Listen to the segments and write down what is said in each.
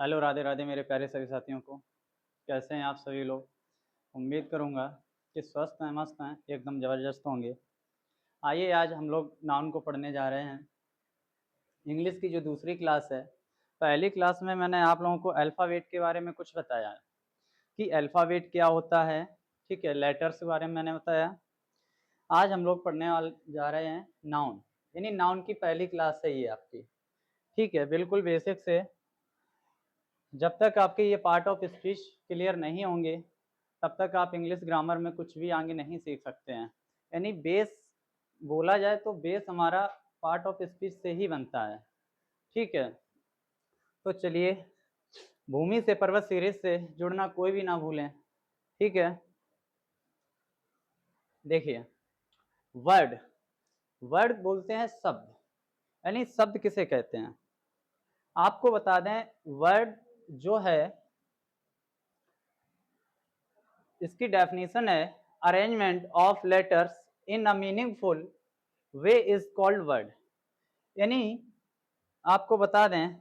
Hello, Radhe Radhe मेरे प्यारे सभी साथियों को। कैसे हैं आप सभी लोग? उम्मीद करूँगा कि स्वस्थ हैं, मस्त हैं, एकदम ज़बरदस्त होंगे। आइए आज हम लोग नाउन को पढ़ने जा रहे हैं। इंग्लिश की जो दूसरी क्लास है, पहली क्लास में मैंने आप लोगों को अल्फ़ाबेट के बारे में कुछ बताया कि अल्फ़ाबेट क्या होता है, ठीक है? लेटर्स के बारे में मैंने बताया। आज हम लोग पढ़ने जा रहे हैं नाउन, यानी नाउन की पहली क्लास है ये आपकी, ठीक है? बिल्कुल बेसिक से जब तक आपके ये पार्ट ऑफ स्पीच क्लियर नहीं होंगे, तब तक आप इंग्लिश ग्रामर में कुछ भी आगे नहीं सीख सकते हैं। यानी बेस बोला जाए तो बेस हमारा पार्ट ऑफ स्पीच से ही बनता है, ठीक है? तो चलिए, भूमि से पर्वत सीरीज से जुड़ना कोई भी ना भूलें, ठीक है? देखिए, वर्ड वर्ड बोलते हैं शब्द, यानी शब्द किसे कहते हैं? आपको बता दें, वर्ड जो है इसकी डेफिनेशन है arrangement of letters in a meaningful way is called word. यानी आपको बता दें,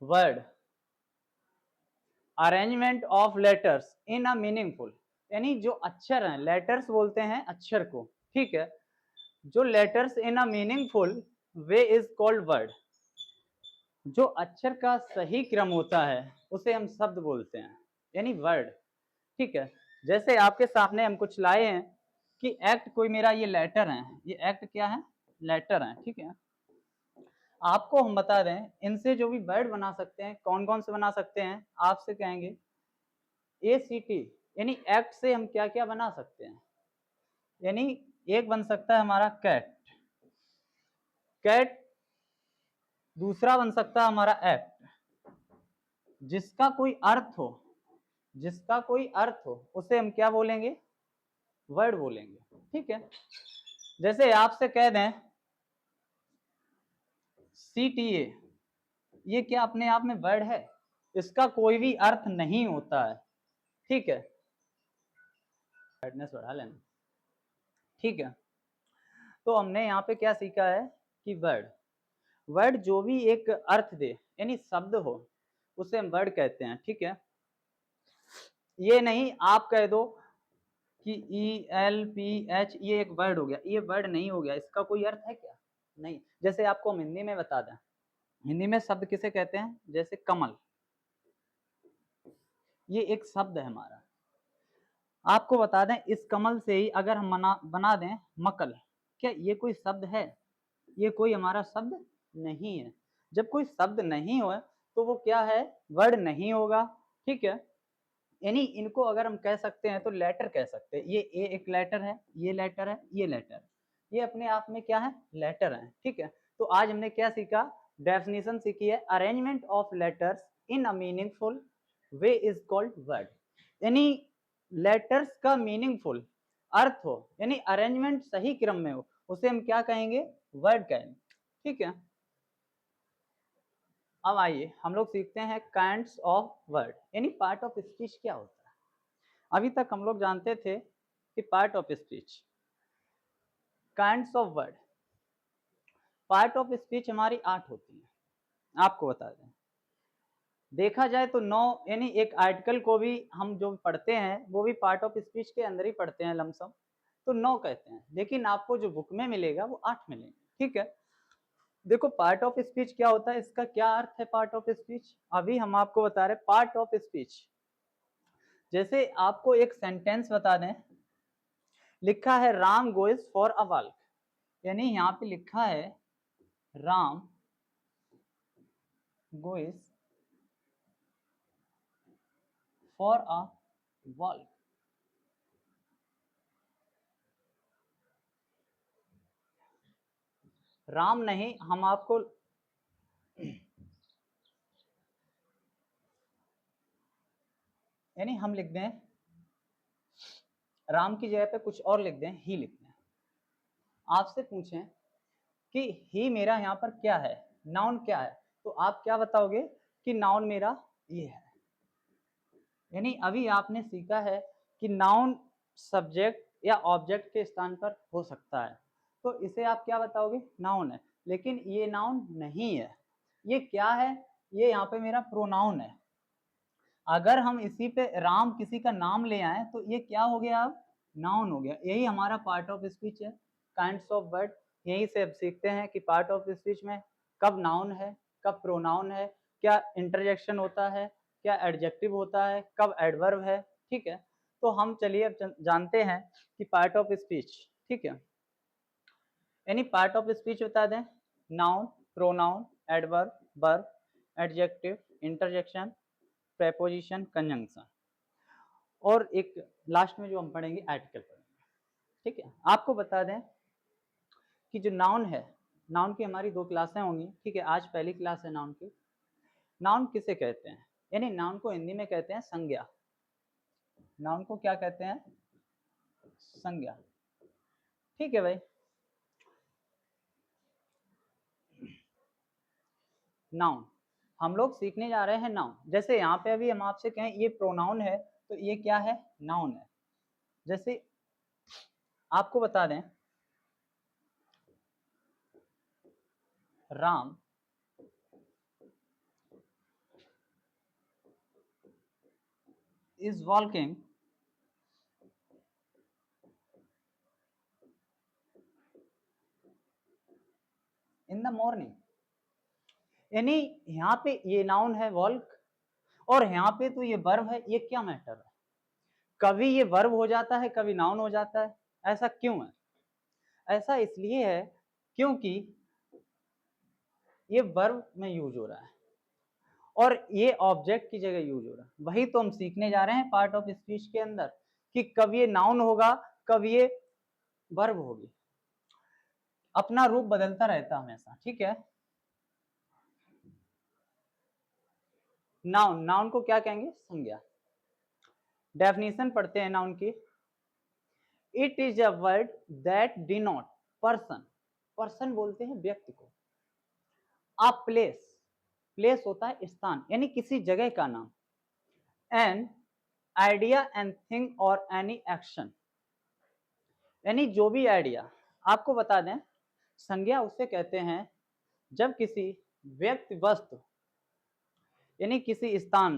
word arrangement of letters in a meaningful, यानी जो अक्षर हैं, लेटर्स बोलते हैं अक्षर को, ठीक है? जो letters in a meaningful way is called word. जो अक्षर का सही क्रम होता है उसे हम शब्द बोलते हैं, यानी वर्ड, ठीक है? जैसे आपके सामने हम कुछ लाए हैं कि एक्ट कोई मेरा ये लेटर है, ये एक्ट क्या है? लेटर है, ठीक है? आपको हम बता दें, इनसे जो भी वर्ड बना सकते हैं, कौन कौन से बना सकते हैं? आपसे कहेंगे ACT, यानी एक्ट से हम क्या क्या बना सकते हैं? यानी एक बन सकता है हमारा कैट, कैट। दूसरा बन सकता है हमारा एक्ट, जिसका कोई अर्थ हो, जिसका कोई अर्थ हो उसे हम क्या बोलेंगे? वर्ड बोलेंगे, ठीक है? जैसे आपसे कह दें CTA, ये क्या अपने आप में वर्ड है? इसका कोई भी अर्थ नहीं होता है, ठीक है? ब्राइटनेस बढ़ा लेना, ठीक है? तो हमने यहाँ पे क्या सीखा है कि वर्ड वर्ड जो भी एक अर्थ दे, यानी शब्द हो, उसे हम वर्ड कहते हैं, ठीक है? ये नहीं आप कह दो कि ELPH ये एक वर्ड हो गया, ये वर्ड नहीं हो गया, इसका कोई अर्थ है क्या? नहीं। जैसे आपको हम हिंदी में बता दें, हिंदी में शब्द किसे कहते हैं? जैसे कमल, ये एक शब्द है हमारा। आपको बता दें, इस कमल से ही अगर हम बना दें मकल, क्या ये कोई शब्द है? ये कोई हमारा शब्द नहीं है। जब कोई शब्द नहीं हो तो वो क्या है? वर्ड नहीं होगा, ठीक है? यानी इनको अगर हम कह सकते हैं तो लेटर कह सकते हैं। ये ए एक लेटर है, ये लेटर है, ये लेटर, ये अपने आप में क्या है? लेटर है, ठीक है? तो आज हमने क्या सीखा? डेफिनेशन सीखी है arrangement of letters in a meaningful way is called word. यानी लेटर्स का मीनिंगफुल अर्थ हो, यानी अरेंजमेंट सही क्रम में हो, उसे हम क्या कहेंगे? वर्ड कहेंगे, ठीक है? अब आइए हम लोग सीखते हैं काइंड्स ऑफ वर्ड, यानी पार्ट ऑफ स्पीच क्या होता है। अभी तक हम लोग जानते थे कि part of speech, kinds of word. Part of speech हमारी 8 होती है, आपको बता दें। देखा जाए तो 9, यानी एक आर्टिकल को भी हम जो पढ़ते हैं वो भी पार्ट ऑफ स्पीच के अंदर ही पढ़ते हैं लमसम, तो 9 कहते हैं, लेकिन आपको जो बुक में मिलेगा वो 8 मिलेंगे, ठीक है? देखो पार्ट ऑफ स्पीच क्या होता है, इसका क्या अर्थ है पार्ट ऑफ स्पीच, अभी हम आपको बता रहे। पार्ट ऑफ स्पीच, जैसे आपको एक सेंटेंस बता दें, लिखा है Ram goes for a walk, यानी यहाँ पे लिखा है Ram goes for a walk. Ram नहीं, हम आपको यानी हम लिख दें राम की जगह पे कुछ और लिख दें, ही लिख दें। आपसे पूछें कि ही मेरा यहाँ पर क्या है, नाउन क्या है, तो आप क्या बताओगे कि नाउन मेरा ये है। यानी अभी आपने सीखा है कि नाउन सब्जेक्ट या ऑब्जेक्ट के स्थान पर हो सकता है। तो इसे आप क्या बताओगे, नाउन है। लेकिन ये नाउन नहीं है, ये क्या है, ये यहाँ पे मेरा प्रोनाउन है। अगर हम इसी पे राम किसी का नाम ले आए तो ये क्या हो गया, अब नाउन हो गया। यही हमारा पार्ट ऑफ स्पीच है, काइंड्स ऑफ वर्ड। यही से अब सीखते हैं कि पार्ट ऑफ स्पीच में कब नाउन है, कब प्रोनाउन है, क्या इंटरजेक्शन होता है, क्या एडजेक्टिव होता है, कब एडवर्ब है। ठीक है, तो हम चलिए अब जानते हैं कि पार्ट ऑफ स्पीच। ठीक है, यानी पार्ट ऑफ स्पीच बता दें, noun, pronoun, adverb, verb, adjective, interjection, preposition, conjunction, और एक लास्ट में जो हम पढ़ेंगे आर्टिकल पढ़ेंगे। ठीक है, आपको बता दें कि जो नाउन है, नाउन की हमारी 2 क्लासें होंगी। ठीक है, आज पहली क्लास है नाउन की। नाउन किसे कहते हैं, यानी नाउन को हिंदी में कहते हैं संज्ञा। नाउन को क्या कहते हैं, संज्ञा। ठीक है भाई, नाउन हम लोग सीखने जा रहे हैं नाउन। जैसे यहाँ पे अभी हम आपसे कहें ये प्रोनाउन है, तो ये क्या है, नाउन है। जैसे आपको बता दें, Ram is walking in the morning, यानी यहाँ पे ये नाउन है वॉल्क, और यहाँ पे तो ये वर्ब है। ये क्या मैटर है, कभी ये वर्ब हो जाता है, कभी नाउन हो जाता है। ऐसा क्यों है, ऐसा इसलिए है क्योंकि ये वर्ब में यूज हो रहा है और ये ऑब्जेक्ट की जगह यूज हो रहा है। वही तो हम सीखने जा रहे हैं पार्ट ऑफ स्पीच के अंदर, कि कब ये नाउन होगा, कब ये वर्ब होगी। अपना रूप बदलता रहता हमेशा। ठीक है, नाउन, नाउन को क्या कहेंगे, संज्ञा। डेफिनेशन पढ़ते हैं नाउन की। It is a word that denote person, person बोलते हैं व्यक्ति को। अ प्लेस, प्लेस होता है स्थान, यानी किसी जगह का नाम। एन आइडिया एंड थिंग और एनी एक्शन, यानी जो भी आइडिया। आपको बता दें, संज्ञा उसे कहते हैं जब किसी व्यक्ति, वस्तु, यानी किसी स्थान,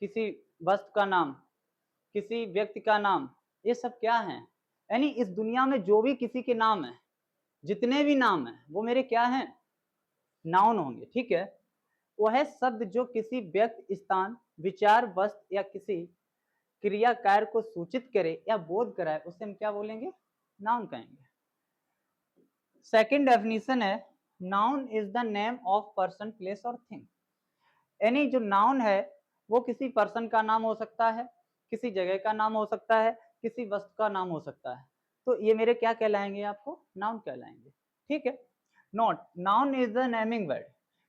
किसी वस्तु का नाम, किसी व्यक्ति का नाम, ये सब क्या है, यानी इस दुनिया में जो भी किसी के नाम है, जितने भी नाम है, वो मेरे क्या हैं, नाउन होंगे। ठीक है, वह शब्द जो किसी व्यक्ति, स्थान, विचार, वस्तु या किसी क्रिया कार्य को सूचित करे या बोध कराए, उसे हम क्या बोलेंगे, नाउन कहेंगे। सेकंड डेफिनेशन है, noun is the name of person, place और थिंग, यानी जो नाउन है वो किसी पर्सन का नाम हो सकता है, किसी जगह का नाम हो सकता है, किसी वस्तु का नाम हो सकता है। तो ये मेरे क्या कहलाएंगे, आपको नाउन कहलाएंगे। ठीक है, note, noun is the naming word,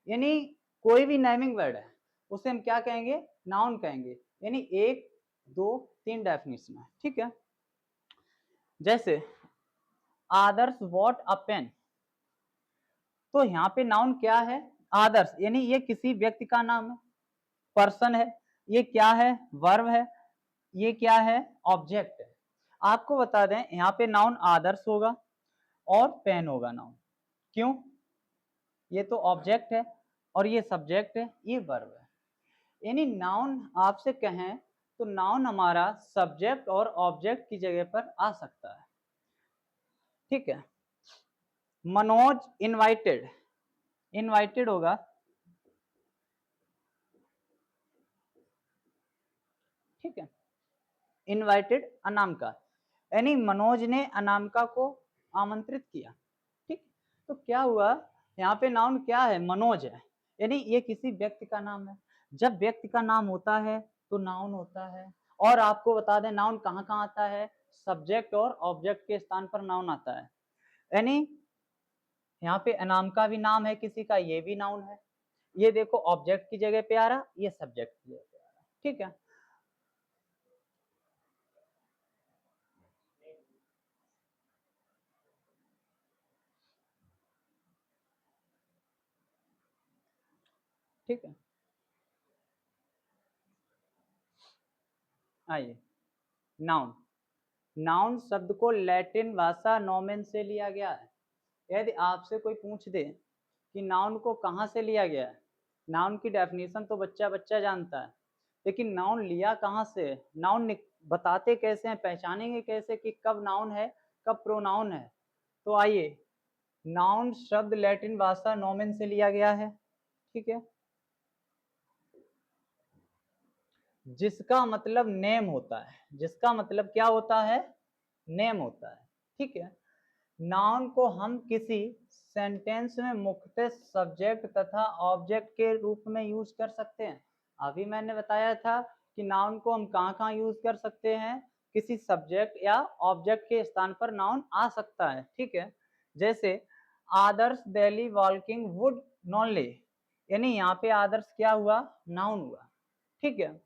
यानी कोई भी नेमिंग वर्ड है उसे हम क्या कहेंगे, नाउन कहेंगे। यानी 1 2 3 डेफिनेशन है। ठीक है, जैसे आदर्श वॉट अ पेन, तो यहाँ पे नाउन क्या है, आदर्श, यानी ये किसी व्यक्ति का नाम है, पर्सन है, ये क्या है, वर्ब है, ये क्या है, ऑब्जेक्ट है। आपको बता दें, यहाँ पे नाउन आदर्श होगा और पेन होगा नाउन। क्यों, ये तो ऑब्जेक्ट है और ये सब्जेक्ट है, ये वर्ब है। यानी नाउन आपसे कहें तो नाउन हमारा सब्जेक्ट और ऑब्जेक्ट की जगह पर आ सकता है। ठीक है, मनोज इनवाइटेड, इनवाइटेड होगा, ठीक है, इनवाइटेड अनामिका, यानी मनोज ने अनामिका को आमंत्रित किया। ठीक, तो क्या हुआ, यहाँ पे नाउन क्या है, मनोज है, यानी ये किसी व्यक्ति का नाम है। जब व्यक्ति का नाम होता है तो नाउन होता है। और आपको बता दें, नाउन कहाँ कहाँ आता है, सब्जेक्ट और ऑब्जेक्ट के स्थान पर नाउन आता है। यानी यहाँ पे अनामिका भी नाम है किसी का, ये भी नाउन है। ये देखो ऑब्जेक्ट की जगह पे आ रहा, ये सब्जेक्ट की जगह पे आ रहा। ठीक है, ठीक है, आइए, नाउन, नाउन शब्द को लैटिन भाषा नोमेन से लिया गया है। यदि आपसे कोई पूछ दे कि नाउन को कहाँ से लिया गया है, नाउन की डेफिनेशन तो बच्चा बच्चा जानता है, लेकिन नाउन लिया कहाँ से है, नाउन बताते कैसे हैं, पहचानेंगे कैसे कि कब नाउन है कब प्रोनाउन है। तो आइए, नाउन शब्द लैटिन भाषा नोमेन से लिया गया है, ठीक है, जिसका मतलब नेम होता है, जिसका मतलब क्या होता है, नेम होता है, ठीक है। नाउन को हम किसी सेंटेंस में मुख्य सब्जेक्ट तथा ऑब्जेक्ट के रूप में यूज कर सकते हैं। अभी मैंने बताया था कि नाउन को हम कहाँ कहाँ यूज कर सकते हैं, किसी सब्जेक्ट या ऑब्जेक्ट के स्थान पर नाउन आ सकता है, ठीक है। जैसे आदर्श डेली वॉकिंग वुड नॉनली, यानी यहाँ पे आदर्श क्या हुआ, नाउन हुआ, ठीक है।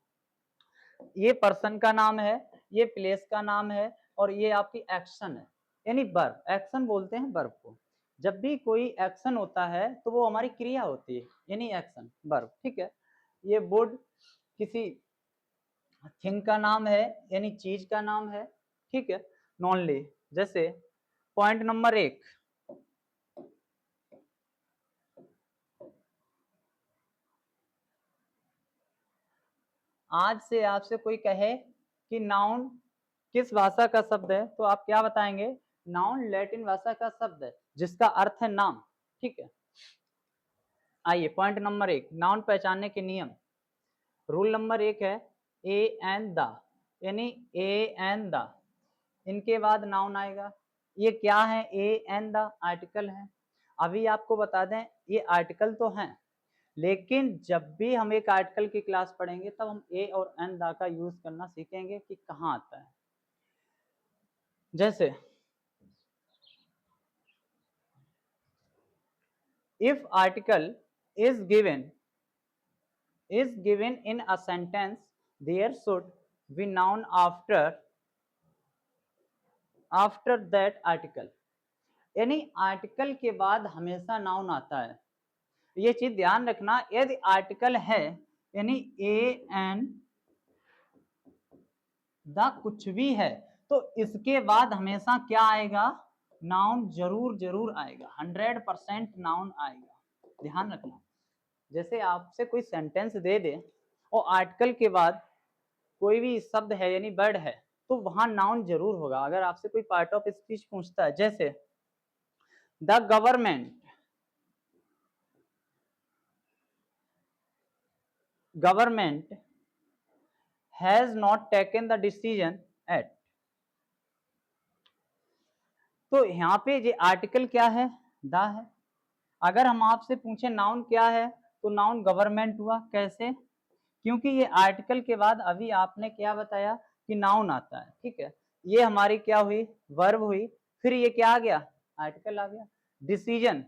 ये पर्सन का नाम है, ये प्लेस का नाम है, और ये आपकी एक्शन है, यानी वर्ब, एक्शन बोलते हैं वर्ब को। जब भी कोई एक्शन होता है तो वो हमारी क्रिया होती है, यानी एक्शन वर्ब, ठीक है। ये वुड किसी थिंग का नाम है, यानी चीज का नाम है, ठीक है। नॉनली, जैसे पॉइंट नंबर 1, आज से आपसे कोई कहे कि नाउन किस भाषा का शब्द है, तो आप क्या बताएंगे, नाउन लैटिन भाषा का शब्द है जिसका अर्थ है नाम, ठीक है। आइए पॉइंट नंबर 1, नाउन पहचानने के नियम। रूल नंबर 1 है ए एंड द, यानी ए एंड द, इनके बाद नाउन आएगा। ये क्या है, ए एंड द आर्टिकल है। अभी आपको बता दें ये आर्टिकल तो हैं, लेकिन जब भी हम एक आर्टिकल की क्लास पढ़ेंगे तब हम ए और एंड द का यूज करना सीखेंगे कि कहाँ आता है। जैसे if article is given in a sentence, there should be noun after that article, यानी आर्टिकल के बाद हमेशा नाउन आता है। ये चीज ध्यान रखना, यदि आर्टिकल है यानी ए एंड द कुछ भी है तो इसके बाद हमेशा क्या आएगा, नाउन जरूर जरूर आएगा, 100% नाउन आएगा, ध्यान रखना। जैसे आपसे कोई सेंटेंस दे दे और आर्टिकल के बाद कोई भी शब्द है यानी वर्ड है तो वहां नाउन जरूर होगा। अगर आपसे कोई पार्ट ऑफ स्पीच पूछता है, जैसे the government has not taken the decision at, तो यहाँ पे ये आर्टिकल क्या है, द है। अगर हम आपसे पूछे नाउन क्या है तो नाउन गवर्नमेंट हुआ, कैसे, क्योंकि ये आर्टिकल के बाद अभी आपने क्या बताया कि नाउन आता है, ठीक है। ये हमारी क्या हुई, वर्ब हुई, फिर ये क्या आ गया, आर्टिकल आ गया। डिसीजन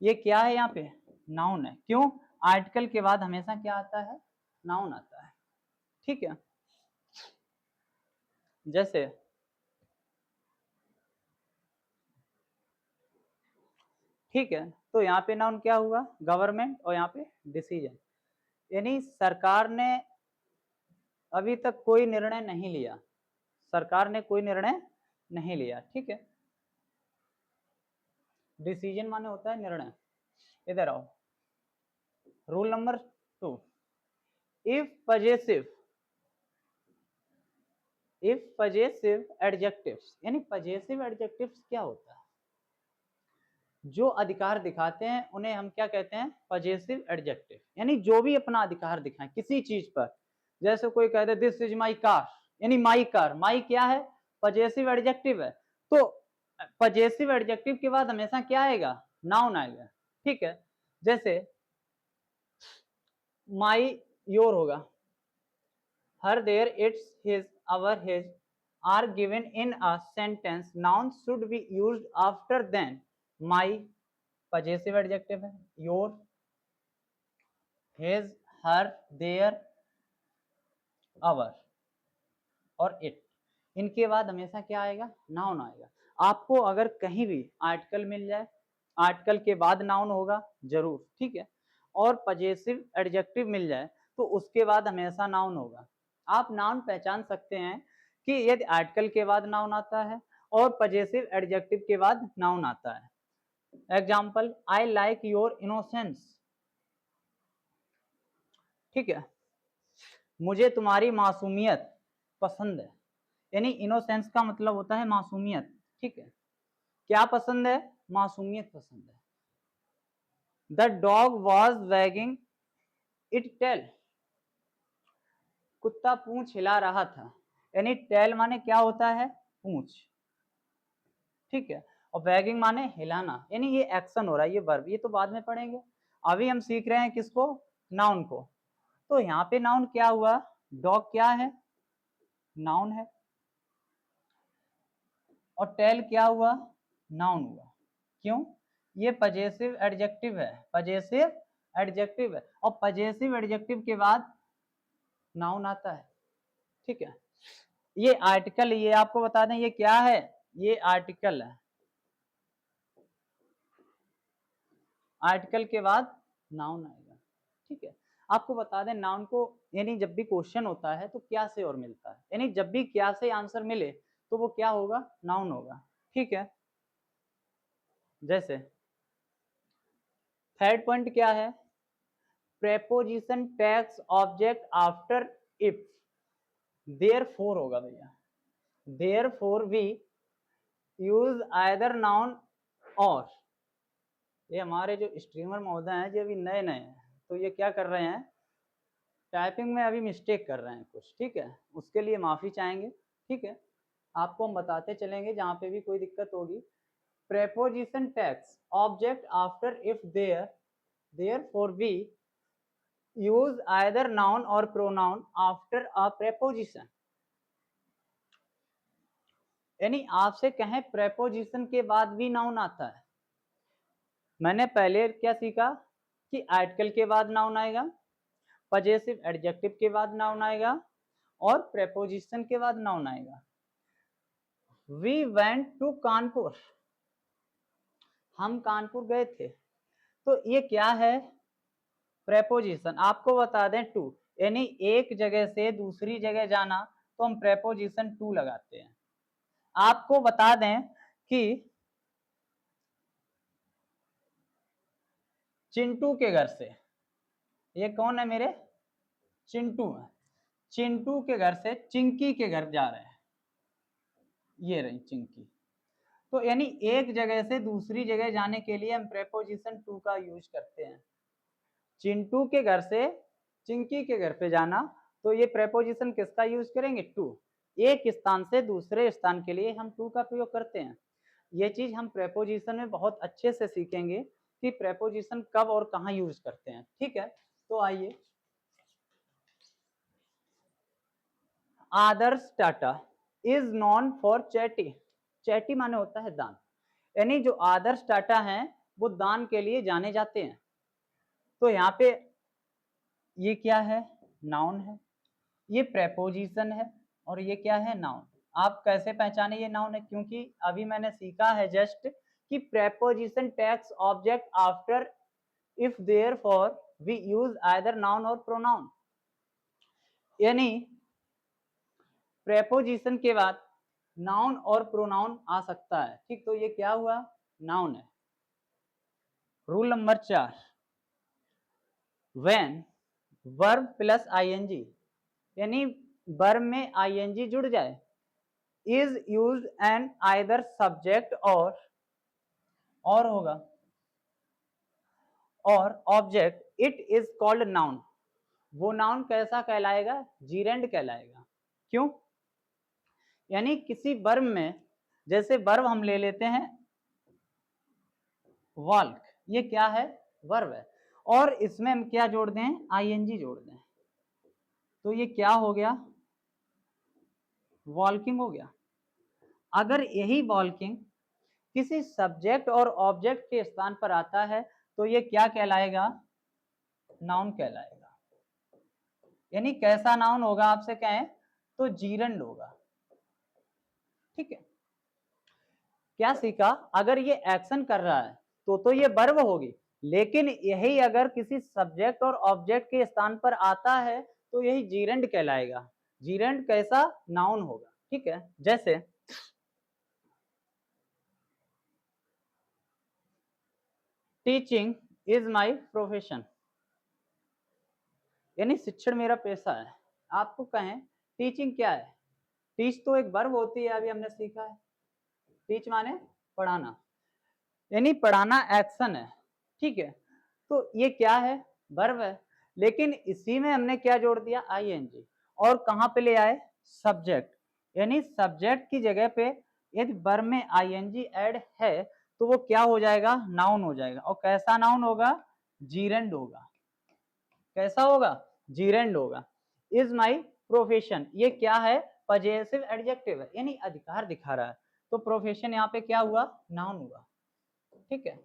ये क्या है, यहाँ पे नाउन है, क्यों, आर्टिकल के बाद हमेशा क्या आता है, नाउन आता है, ठीक है। जैसे ठीक है, तो यहाँ पे नाउन क्या हुआ, गवर्नमेंट, और यहाँ पे डिसीजन, यानी सरकार ने अभी तक कोई निर्णय नहीं लिया, सरकार ने कोई निर्णय नहीं लिया, ठीक है। डिसीजन माने होता है निर्णय। इधर आओ, rule number 2, if possessive adjectives, यानी पजेसिव एडजेक्टिव्स क्या होता है, जो अधिकार दिखाते हैं उन्हें हम क्या कहते हैं, पजेसिव एडजेक्टिव, यानी जो भी अपना अधिकार दिखाएं किसी चीज पर। जैसे कोई कहते दिस इज माई कार, यानी माई कार, माई क्या है, पजेसिव एडजेक्टिव है, तो पजेसिव एडजेक्टिव के बाद हमेशा क्या आएगा, नाउन आएगा, ठीक है। जैसे माई योर होगा, her, there, its, his, our, his are given in a sentence, noun should be used after then my, possessive adjective है, your, his, her, their, our और it, इनके बाद हमेशा क्या आएगा, नाउन आएगा। आपको अगर कहीं भी आर्टिकल मिल जाए, आर्टिकल के बाद नाउन होगा जरूर, ठीक है, और पजेसिव एडजेक्टिव मिल जाए तो उसके बाद हमेशा नाउन होगा। आप नाउन पहचान सकते हैं कि यदि आर्टिकल के बाद नाउन आता है और पजेसिव एडजेक्टिव के बाद नाउन आता है। Example, I like your innocence, ठीक है, मुझे तुम्हारी मासूमियत पसंद है। यानी इनोसेंस का मतलब होता है मासूमियत, ठीक है, क्या पसंद है, मासूमियत पसंद है। The dog was wagging it tail, कुत्ता पूंछ हिला रहा था। यानी टेल माने क्या होता है, पूंछ, ठीक है, और वैगिंग माने हिलाना, यानी ये एक्शन हो रहा है, ये वर्ब, ये तो बाद में पढ़ेंगे। अभी हम सीख रहे हैं किसको, नाउन को। तो यहाँ पे नाउन क्या हुआ, डॉग क्या है, नाउन है, और टेल क्या हुआ, नाउन हुआ। क्यों, ये पजेसिव एडजेक्टिव है, पजेसिव एडजेक्टिव है, और पजेसिव एडजेक्टिव के बाद नाउन आता है, ठीक है। ये आर्टिकल, ये आपको बता दें ये क्या है, ये आर्टिकल है, आर्टिकल के बाद नाउन आएगा, ठीक है। आपको बता दें नाउन को, यानी जब भी क्वेश्चन होता है तो क्या से और मिलता है, यानी जब भी क्या से आंसर मिले तो वो क्या होगा, नाउन होगा, ठीक है। जैसे थर्ड पॉइंट क्या है, preposition tags object after if, therefore होगा भैया, therefore we use either noun और। ये हमारे जो स्ट्रीमर महोदय हैं जो अभी नए नए हैं, तो ये क्या कर रहे हैं, टाइपिंग में अभी मिस्टेक कर रहे हैं कुछ, ठीक है, उसके लिए माफ़ी चाहेंगे, ठीक है। आपको हम बताते चलेंगे जहाँ पे भी कोई दिक्कत होगी। Preposition tags object after if there, therefore we use either noun और प्रोनाउन आफ्टर अ प्रेपोजिशन। यानी आपसे कहें प्रेपोजिशन के बाद भी नाउन आता है। मैंने पहले क्या सीखा कि आर्टिकल के बाद नाउन आएगा, पजेसिव एडजेक्टिव के बाद नाउन आएगा, और प्रेपोजिशन के बाद नाउन आएगा। वी वेंट टू कानपुर, हम कानपुर गए थे, तो ये क्या है, प्रेपोजिशन। आपको बता दें टू, यानी एक जगह से दूसरी जगह जाना तो हम प्रेपोजिशन टू लगाते हैं। आपको बता दें कि चिंटू के घर से, ये कौन है मेरे, चिंटू है, चिंटू के घर से चिंकी के घर जा रहे हैं, ये रही चिंकी। तो यानी एक जगह से दूसरी जगह जाने के लिए हम प्रेपोजिशन टू का यूज करते हैं। चिंटू के घर से चिंकी के घर पे जाना, तो ये प्रेपोजिशन किसका यूज करेंगे, टू। एक स्थान से दूसरे स्थान के लिए हम टू का प्रयोग करते हैं। ये चीज हम प्रेपोजिशन में बहुत अच्छे से सीखेंगे कि प्रेपोजिशन कब और कहाँ यूज करते हैं, ठीक है। तो आइए, Adarsh Tata is known for chatty, chatty माने होता है दान, यानी जो आदर्श टाटा हैं वो दान के लिए जाने जाते हैं। तो यहाँ पे ये क्या है, नाउन है, ये प्रेपोजिशन है, और ये क्या है, नाउन। आप कैसे पहचाने ये नाउन है, क्योंकि अभी मैंने सीखा है जस्ट कि preposition tags object after if therefore we use either noun और प्रोनाउन। यानी प्रेपोजिशन के बाद नाउन और प्रोनाउन आ सकता है, ठीक। तो ये क्या हुआ, नाउन है। Rule number 4, when verb plus ING, यानी वर्ब में आईएनजी जुड़ जाए, is used and either subject और होगा, और object, it is called noun, वो नाउन कैसा कहलाएगा, जीरेंड कहलाएगा। क्यों, यानी किसी वर्ब में, जैसे वर्ब हम ले लेते हैं वॉल्क, ये क्या है, वर्ब है, और इसमें हम क्या जोड़ दें, आईएनजी जोड़ दें, तो ये क्या हो गया, वॉल्किंग हो गया। अगर यही वॉल्किंग किसी सब्जेक्ट और ऑब्जेक्ट के स्थान पर आता है तो ये क्या कहलाएगा, नाउन कहलाएगा। यानी कैसा नाउन होगा, आपसे कहें तो जीरंड होगा, ठीक है। क्या सीखा, अगर ये एक्शन कर रहा है तो ये वर्ब होगी, लेकिन यही अगर किसी सब्जेक्ट और ऑब्जेक्ट के स्थान पर आता है तो यही जीरंड कहलाएगा। जीरंड कैसा, नाउन होगा, ठीक है। जैसे टीचिंग इज माई प्रोफेशन, यानी शिक्षण मेरा पेशा है। आपको कहें टीचिंग क्या है, टीच तो एक वर्ब होती है, अभी हमने सीखा है। टीच माने पढ़ाना, यानी पढ़ाना एक्शन है, ठीक है। तो ये क्या है, वर्ब है, लेकिन इसी में हमने क्या जोड़ दिया, आईएनजी। और कहाँ पे ले आए, सब्जेक्ट, यानी सब्जेक्ट की जगह पे यदि वर्ब में आईएनजी ऐड है तो वो क्या हो जाएगा, नाउन हो जाएगा। और कैसा नाउन होगा, जीरेंड होगा। कैसा होगा, जीरेंड होगा। इज माई प्रोफेशन, ये क्या है, पजेसिव एडजेक्टिव है, यानी अधिकार दिखा रहा है। तो प्रोफेशन यहाँ पे क्या हुआ, नाउन हुआ, ठीक है।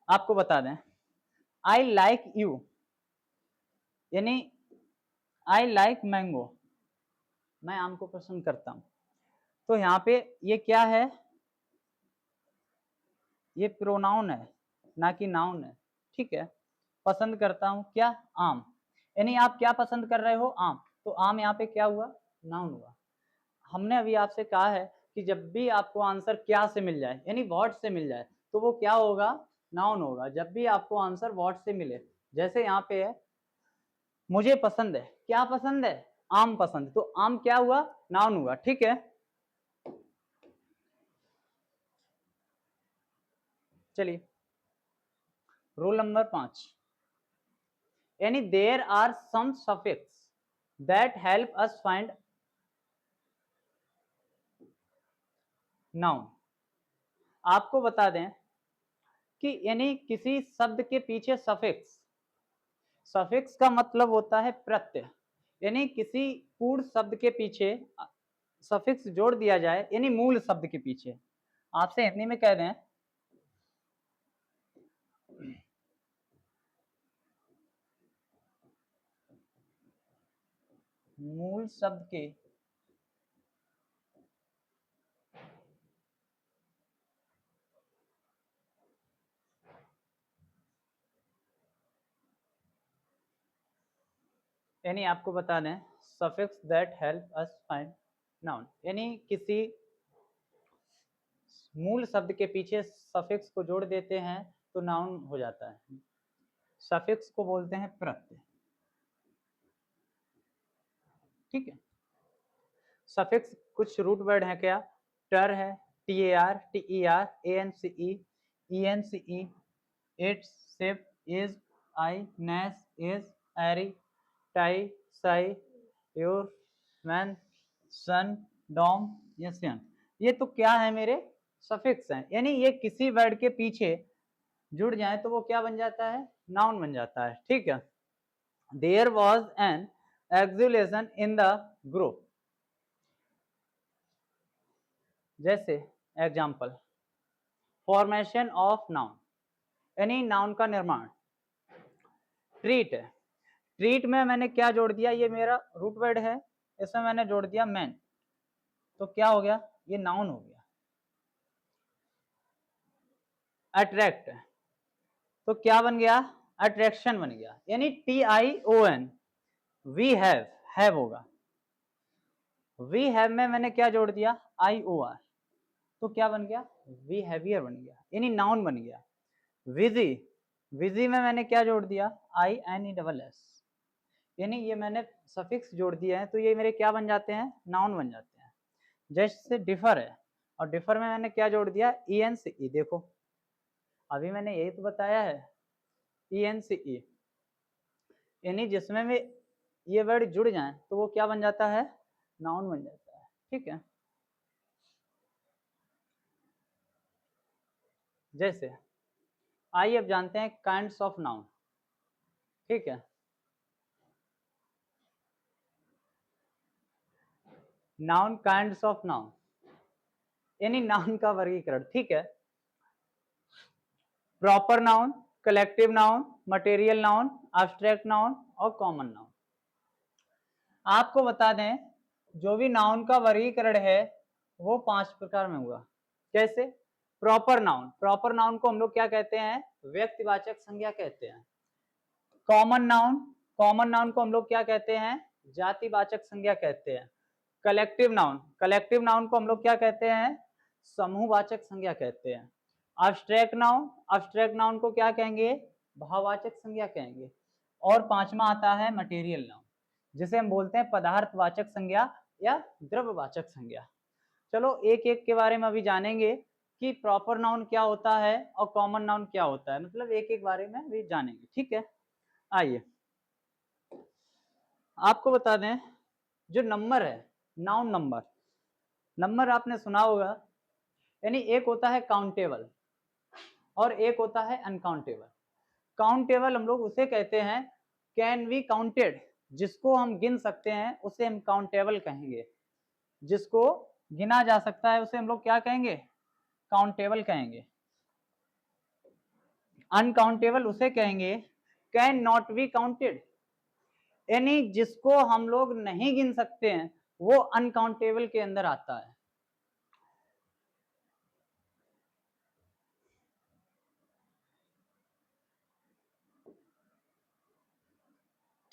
आपको बता दें, आई लाइक यू, यानी आई लाइक मैंगो, मैं आम को पसंद करता हूं। तो यहाँ पे ये क्या है, ये प्रोनाउन है ना कि नाउन है, ठीक है। पसंद करता हूं क्या, आम, यानी आप क्या पसंद कर रहे हो, आम। तो आम यहाँ पे क्या हुआ, नाउन हुआ। हमने अभी आपसे कहा है कि जब भी आपको आंसर क्या से मिल जाए, यानी व्हाट से मिल जाए, तो वो क्या होगा, नाउन होगा। जब भी आपको आंसर व्हाट से मिले, जैसे यहाँ पे है, मुझे पसंद है, क्या पसंद है, आम पसंद, तो आम क्या हुआ, नाउन हुआ, ठीक है। चलिए रूल नंबर 5, यानी there are some suffix that help us find noun. आपको बता दें कि यानी किसी शब्द के पीछे सफिक्स, सफिक्स का मतलब होता है प्रत्यय, यानी किसी पूर्ण शब्द के पीछे सफिक्स जोड़ दिया जाए, यानी मूल शब्द के पीछे। आपसे हिंदी में कह दें, मूल शब्द के यानी आपको बता दें suffix that help us find noun, यानी किसी मूल शब्द के पीछे सफिक्स को जोड़ देते हैं तो नाउन हो जाता है। सफिक्स को बोलते हैं प्रत्यय, ठीक है। सफिक्स कुछ रूट वर्ड है क्या, टर है, TAR, TER, ANCE, ENCE, it, ship, is, I, ness, is, ery, ty, cy, your, man, son, dom, sion. ये तो क्या है, मेरे सफिक्स हैं, यानी ये किसी वर्ड के पीछे जुड़ जाए तो वो क्या बन जाता है, नाउन बन जाता है, ठीक है। There was an exclusion in the group, जैसे एग्जाम्पल, फॉर्मेशन ऑफ नाउन, यानी नाउन का निर्माण। ट्रीट है, ट्रीट में मैंने क्या जोड़ दिया, ये मेरा रूट वर्ड है, इसमें मैंने जोड़ दिया मैन, तो क्या हो गया, ये नाउन हो गया। अट्रैक्ट, तो क्या बन गया, अट्रैक्शन बन गया, यानी TION, वी हैव होगा। वी हैव में मैंने क्या जोड़ दिया, IOR, तो क्या बन गया, वी हैवियर बन गया, यानी नाउन बन गया। विजी, विजी में मैंने क्या जोड़ दिया, INESS, यानी ये मैंने सफिक्स जोड़ दिए हैं तो ये मेरे क्या बन जाते हैं, नाउन बन जाते हैं। जैसे डिफर है, और डिफर में मैंने क्या जोड़ दिया, ENCE, देखो अभी मैंने यही तो बताया है, ENCE, यानी जिसमें भी ये वर्ड जुड़ जाए तो वो क्या बन जाता है, नाउन बन जाता है, ठीक है। जैसे आइए अब जानते हैं काइंड्स ऑफ नाउन, ठीक है। नाउन, काइंड्स ऑफ नाउन, यानी नाउन का वर्गीकरण, ठीक है। Proper noun, collective noun, material noun, abstract noun और कॉमन नाउन। आपको बता दें जो भी नाउन का वर्गीकरण है वो 5 प्रकार में हुआ, कैसे? प्रॉपर नाउन को हम लोग क्या कहते हैं? व्यक्तिवाचक संज्ञा कहते हैं। कॉमन नाउन को हम लोग क्या कहते हैं? जातिवाचक संज्ञा कहते हैं। कलेक्टिव नाउन को हम लोग क्या कहते हैं? समूहवाचक संज्ञा कहते हैं। अब्स्ट्रैक्ट नाउन को क्या कहेंगे? भाववाचक संज्ञा कहेंगे। और पांचवा आता है मटेरियल नाउन, जिसे हम बोलते हैं पदार्थवाचक संज्ञा या द्रव्यवाचक संज्ञा। चलो एक एक के बारे में अभी जानेंगे कि प्रॉपर नाउन क्या होता है और कॉमन नाउन क्या होता है, मतलब एक एक बारे में अभी जानेंगे, ठीक है। आइए आपको बता दें, जो नंबर है, नाउन नंबर आपने सुना होगा, यानी एक होता है काउंटेबल और एक होता है अनकाउंटेबल। काउंटेबल हम लोग उसे कहते हैं कैन बी काउंटेड, जिसको हम गिन सकते हैं उसे हम काउंटेबल कहेंगे। जिसको गिना जा सकता है उसे हम लोग क्या कहेंगे? काउंटेबल कहेंगे। अनकाउंटेबल उसे कहेंगे कैन नॉट बी काउंटेड, यानी जिसको हम लोग नहीं गिन सकते हैं वो अनकाउंटेबल के अंदर आता है।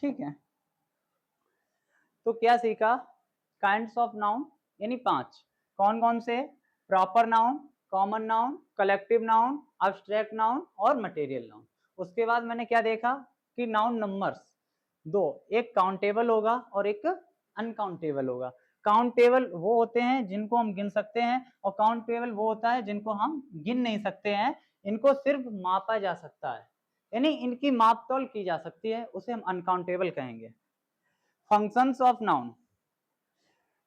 ठीक है, तो क्या सीखा? काइंड्स ऑफ नाउन, यानी 5। कौन कौन से? Proper noun, common noun, collective noun, abstract noun और मटेरियल नाउन। उसके बाद मैंने क्या देखा कि नाउन नंबर्स दो, एक काउंटेबल होगा और एक अनकाउंटेबल होगा। काउंटेबल वो होते हैं जिनको हम गिन सकते हैं और काउंटेबल वो होता है जिनको हम गिन नहीं सकते हैं, इनको सिर्फ मापा जा सकता है, यानी इनकी मापतौल की जा सकती है, उसे हम अनकाउंटेबल कहेंगे। फंक्शंस ऑफ नाउन,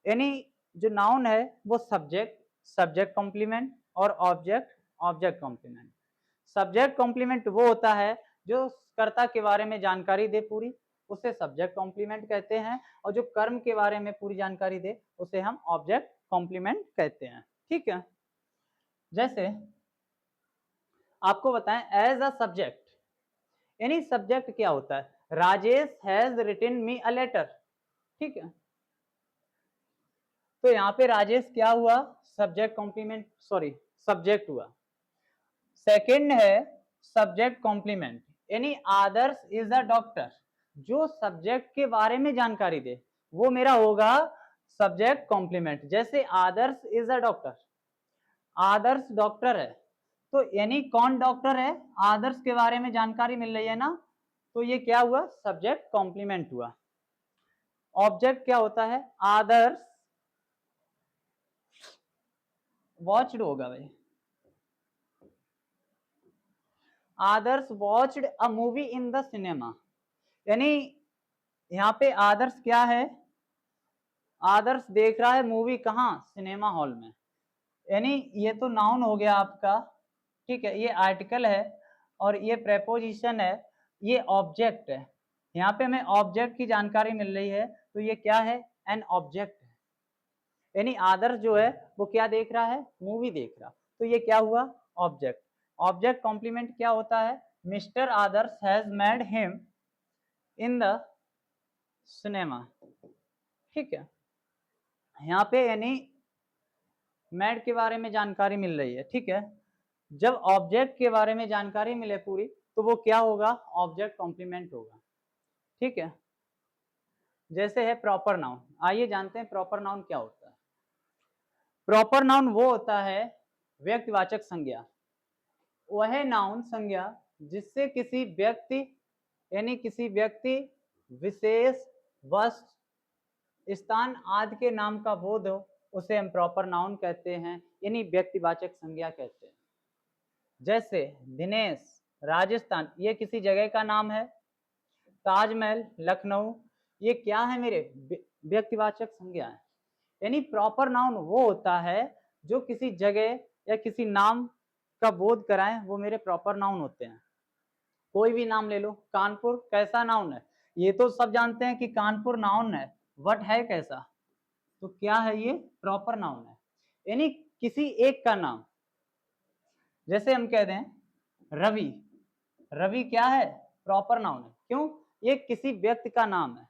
यानी जो नाउन है वो सब्जेक्ट कॉम्प्लीमेंट और ऑब्जेक्ट कॉम्प्लीमेंट। सब्जेक्ट कॉम्प्लीमेंट वो होता है जो कर्ता के बारे में जानकारी दे पूरी, उसे सब्जेक्ट कॉम्प्लीमेंट कहते हैं, और जो कर्म के बारे में पूरी जानकारी दे उसे हम ऑब्जेक्ट कॉम्प्लीमेंट कहते हैं। ठीक है, जैसे आपको बताएं एज अ सब्जेक्ट, यानी सब्जेक्ट क्या होता है? Rajesh has written me a letter. ठीक है, तो यहाँ पे राजेश क्या हुआ? सब्जेक्ट कॉम्प्लीमेंट, सॉरी सब्जेक्ट हुआ। सेकंड है सब्जेक्ट कॉम्प्लीमेंट, यानी आदर्श इज अ डॉक्टर, जो सब्जेक्ट के बारे में जानकारी दे वो मेरा होगा सब्जेक्ट कॉम्प्लीमेंट। जैसे Adarsh is a doctor, Adarsh doctor है, तो यानी कौन डॉक्टर है? आदर्श के बारे में जानकारी मिल रही है ना, तो ये क्या हुआ? सब्जेक्ट कॉम्प्लीमेंट हुआ। ऑब्जेक्ट क्या होता है? आदर्श वॉच्ड होगा भाई, Adarsh watched a movie in the cinema, यानी यहाँ पे आदर्श क्या है? आदर्श देख रहा है मूवी, कहाँ? सिनेमा हॉल में, यानी ये तो नाउन हो गया आपका। ठीक है, ये आर्टिकल है और ये प्रेपोजिशन है, ये ऑब्जेक्ट है। यहाँ पे हमें ऑब्जेक्ट की जानकारी मिल रही है, तो ये क्या है? एन ऑब्जेक्ट है, यानी आदर्श जो है वो क्या देख रहा है? मूवी देख रहा, तो ये क्या हुआ? ऑब्जेक्ट। ऑब्जेक्ट कॉम्प्लीमेंट क्या होता है? Mister Adarsh has made him in the cinema. ठीक है, यहाँ पे यानी मैड के बारे में जानकारी मिल रही है। ठीक है, जब ऑब्जेक्ट के बारे में जानकारी मिले पूरी तो वो क्या होगा? ऑब्जेक्ट कॉम्प्लीमेंट होगा। ठीक है, जैसे है प्रॉपर नाउन। आइए जानते हैं प्रॉपर नाउन क्या होता है। प्रॉपर नाउन वो होता है व्यक्तिवाचक संज्ञा, वह नाउन संज्ञा जिससे किसी व्यक्ति, यानी किसी व्यक्ति, विशेष, वस्तु, स्थान आदि के नाम का बोध हो, उसे हम प्रॉपर नाउन कहते हैं, यानी व्यक्तिवाचक संज्ञा कहते हैं। जैसे दिनेश राजस्थान, ये किसी जगह का नाम है। ताजमहल लखनऊ, ये क्या है? मेरे व्यक्तिवाचक संज्ञा है। यानी प्रॉपर नाउन वो होता है जो किसी जगह या किसी नाम का बोध कराएं, वो मेरे प्रॉपर नाउन होते हैं। कोई भी नाम ले लो, कानपुर कैसा नाउन है? ये तो सब जानते हैं कि कानपुर नाउन है, बट है कैसा? तो क्या है? ये प्रॉपर नाउन है, यानी किसी एक का नाम। जैसे हम कह दें रवि, रवि क्या है? प्रॉपर नाउन है। क्यों? ये किसी व्यक्ति का नाम है।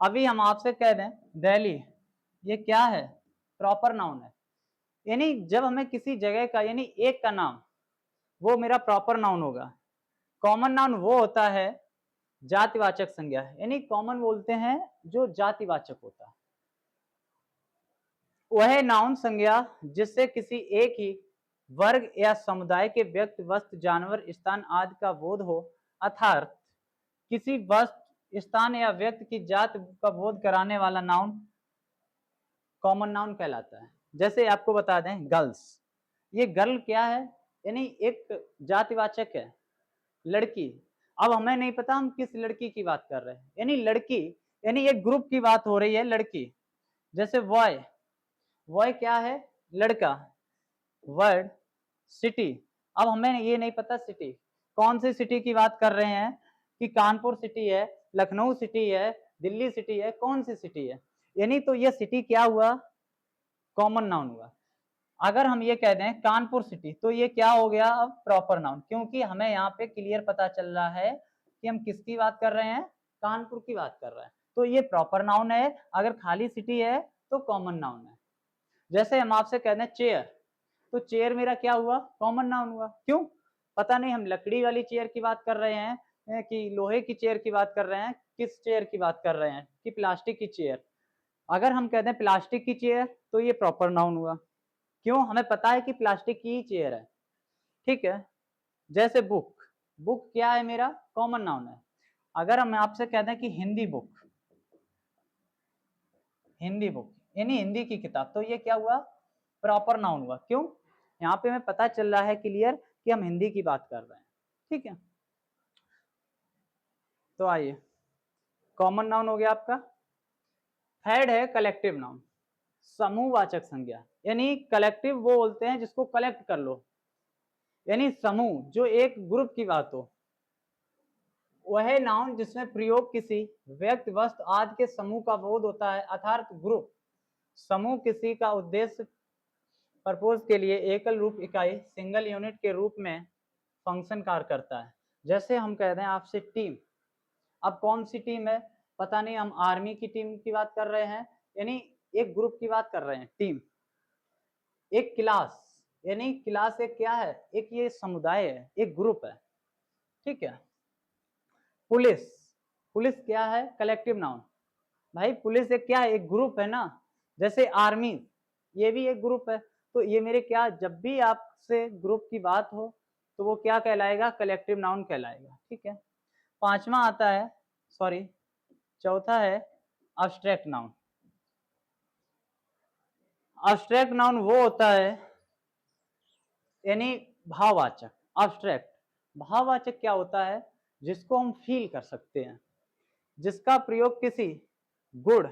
अभी हम आपसे कह दें दिल्ली, ये क्या है? प्रॉपर नाउन है। यानी जब हमें किसी जगह का यानी एक का नाम, वो मेरा प्रॉपर नाउन होगा। कॉमन नाउन वो होता है जातिवाचक संज्ञा, यानी कॉमन बोलते हैं जो जातिवाचक होता है। वह नाउन संज्ञा जिससे किसी एक ही वर्ग या समुदाय के व्यक्ति, वस्तु, जानवर, स्थान आदि का बोध हो, अर्थात किसी वस्तु, स्थान या व्यक्ति की जाति का बोध कराने वाला नाउन कॉमन नाउन कहलाता है। जैसे आपको बता दें गर्ल्स, ये गर्ल क्या है, यानी एक जातिवाचक है, लड़की। अब हमें नहीं पता हम किस लड़की की बात कर रहे हैं, यानी लड़की यानी एक ग्रुप की बात हो रही है, लड़की। जैसे बॉय, बॉय क्या है, लड़का। वर्ड सिटी, अब हमें ये नहीं पता सिटी कौन सी सिटी की बात कर रहे हैं, कि कानपुर सिटी है, लखनऊ सिटी है, दिल्ली सिटी है, कौन सी सिटी है, यानी तो ये सिटी क्या हुआ, कॉमन नाउन हुआ। अगर हम ये कह दें कानपुर सिटी, तो ये क्या हो गया अब प्रॉपर नाउन, क्योंकि हमें यहाँ पे क्लियर पता चल रहा है कि हम किसकी बात कर रहे हैं, कानपुर की बात कर रहे हैं, तो ये प्रॉपर नाउन है। अगर खाली सिटी है तो कॉमन नाउन है। जैसे हम आपसे कह दें चेयर, तो चेयर मेरा क्या हुआ, कॉमन नाउन हुआ। क्यों, पता नहीं हम लकड़ी वाली चेयर की बात कर रहे हैं कि लोहे की चेयर की बात कर रहे हैं, किस चेयर की बात कर रहे हैं, कि प्लास्टिक की चेयर। अगर हम कहते हैं प्लास्टिक की चेयर तो ये प्रॉपर नाउन हुआ। क्यों, हमें पता है कि प्लास्टिक की ही चेयर है, ठीक है। जैसे बुक, बुक क्या है मेरा, कॉमन नाउन है। अगर हम आपसे कहते हैं कि हिंदी बुक, हिंदी बुक यानी हिंदी की किताब, तो ये क्या हुआ, प्रॉपर नाउन हुआ। क्यों, यहाँ पे हमें पता चल रहा है क्लियर कि हम हिंदी की बात कर रहे हैं, ठीक है। तो आइए, कॉमन नाउन हो गया आपका। थर्ड है कलेक्टिव नाउन, समूहवाचक संज्ञा, यानी कलेक्टिव वो बोलते हैं जिसको कलेक्ट कर लो, यानी समूह, जो एक ग्रुप की बात हो। वह नाउन जिसमें प्रयोग किसी व्यक्ति, वस्तु आदि के समूह का बोध होता है, अर्थात ग्रुप। समूह किसी का उद्देश्य पर्पोज के लिए एकल रूप इकाई, सिंगल यूनिट के रूप में फंक्शन कार्य करता है। जैसे हम कह रहे हैं आपसे टीम, अब कौन सी टीम है, पता नहीं, हम आर्मी की टीम की बात कर रहे हैं, यानी एक ग्रुप की बात कर रहे हैं, टीम। एक क्लास, यानी क्लास एक क्या है, एक ये समुदाय है, एक ग्रुप है, ठीक है। पुलिस, पुलिस क्या है, कलेक्टिव नाउन। भाई पुलिस एक क्या है, एक ग्रुप है ना। जैसे आर्मी, ये भी एक ग्रुप है। तो ये मेरे क्या, जब भी आपसे ग्रुप की बात हो तो वो क्या कहलाएगा, कलेक्टिव नाउन कहलाएगा, ठीक है। पांचवा आता है, सॉरी चौथा है अब्स्ट्रैक्ट नाउन। अब्स्ट्रैक्ट नाउन वो होता है यानी भाववाचक। अब्स्ट्रैक्ट भाववाचक क्या होता है, जिसको हम फील कर सकते हैं, जिसका प्रयोग किसी गुण,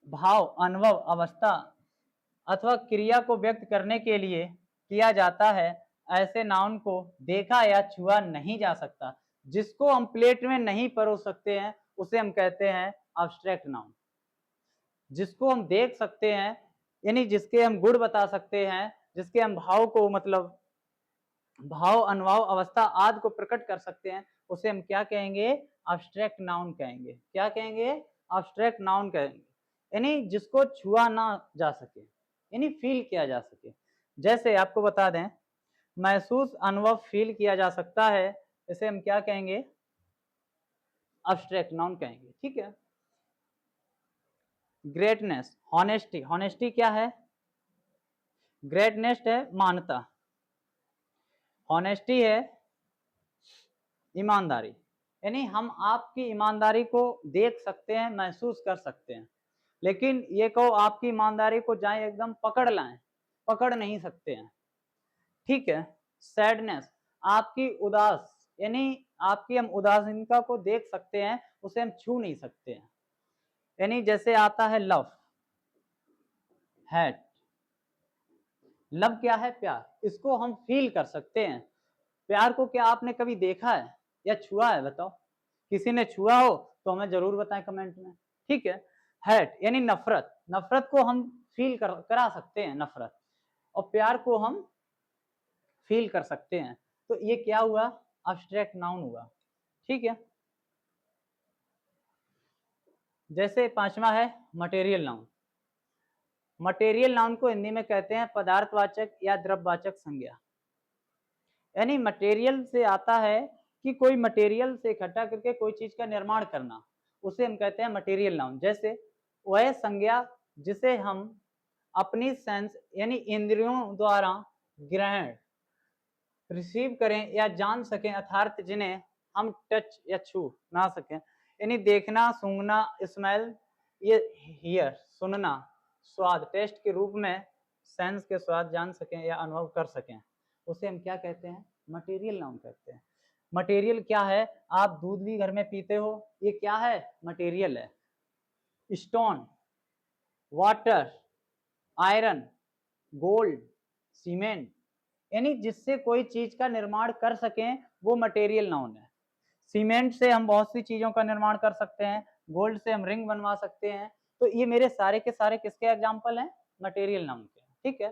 भाव, अनुभव, अवस्था अथवा क्रिया को व्यक्त करने के लिए किया जाता है। ऐसे नाउन को देखा या छुआ नहीं जा सकता, जिसको हम प्लेट में नहीं परोस सकते हैं, उसे हम कहते हैं अब्स्ट्रैक्ट नाउन। जिसको हम देख सकते हैं, यानी जिसके हम गुण बता सकते हैं, जिसके हम भाव को मतलब भाव, अनुभव, अवस्था आदि को प्रकट कर सकते हैं, उसे हम क्या कहेंगे, अब्स्ट्रैक्ट नाउन कहेंगे। क्या कहेंगे, अब्स्ट्रैक्ट नाउन कहेंगे, यानी जिसको छुआ ना जा सके, यानी फील किया जा सके। जैसे आपको बता दें, महसूस, अनुभव, फील किया जा सकता है, इसे हम क्या कहेंगे, अब्स्ट्रैक्ट नाउन कहेंगे, ठीक है। ग्रेटनेस, हॉनेस्टी, हॉनेस्टी क्या है, ग्रेटनेस है मानता, हॉनेस्टी है ईमानदारी, यानी हम आपकी ईमानदारी को देख सकते हैं, महसूस कर सकते हैं, लेकिन ये कहो आपकी ईमानदारी को जाए एकदम पकड़ लाएं, पकड़ नहीं सकते हैं, ठीक है। सैडनेस, आपकी उदास, यानी आपकी हम उदासीनता को देख सकते हैं, उसे हम छू नहीं सकते हैं। यानी जैसे आता है लव, हैट, लव क्या है, प्यार, इसको हम फील कर सकते हैं। प्यार को क्या आपने कभी देखा है या छुआ है, बताओ, किसी ने छुआ हो तो हमें जरूर बताएं कमेंट में, ठीक है। हैट यानी नफरत, नफरत को हम फील करा सकते हैं, नफरत, और प्यार को हम फील कर सकते हैं। तो ये क्या हुआ, अब्स्ट्रैक्ट नाउन हुआ, ठीक है। जैसे पांचवा है मटेरियल नाउन। मटेरियल नाउन को हिंदी में कहते हैं पदार्थवाचक या द्रव्यवाचक संज्ञा। यानी मटेरियल से आता है कि कोई मटेरियल से इकट्ठा करके कोई चीज का निर्माण करना, उसे हम कहते हैं मटेरियल नाउन। जैसे वह संज्ञा जिसे हम अपनी सेंस यानी इंद्रियों द्वारा ग्रहण रिसीव करें या जान सकें, अर्थात जिन्हें हम टच या छू ना सकें, यानी देखना, सूंघना, स्मेल, ये हियर सुनना, स्वाद टेस्ट के रूप में सेंस के स्वाद जान सकें या अनुभव कर सकें, उसे हम क्या कहते हैं? मटेरियल नाउन कहते हैं। मटेरियल क्या है? आप दूध भी घर में पीते हो, ये क्या है? मटेरियल है। Stone, water, iron, gold, cement, यानी जिससे कोई चीज का निर्माण कर सकें वो मटेरियल नाउन है। सीमेंट से हम बहुत सी चीजों का निर्माण कर सकते हैं, गोल्ड से हम रिंग बनवा सकते हैं। तो ये मेरे सारे के सारे किसके एग्जाम्पल हैं? मटेरियल नाउन के। ठीक है,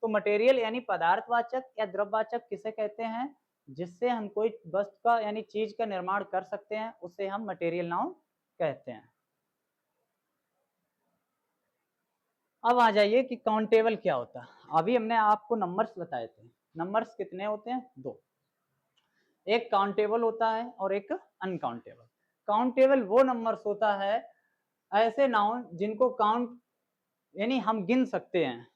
तो मटेरियल यानी पदार्थवाचक या द्रव्यवाचक किसे कहते हैं? जिससे हम कोई वस्तु का यानी चीज का निर्माण कर सकते हैं, उसे हम मटेरियल नाउन कहते हैं। अब आ जाइए कि काउंटेबल क्या होता है। अभी हमने आपको नंबर्स बताए थे। नंबर्स कितने होते हैं? 2। एक काउंटेबल होता है और एक अनकाउंटेबल। काउंटेबल वो नंबर्स होता है, ऐसे नाउन जिनको काउंट यानी हम गिन सकते हैं,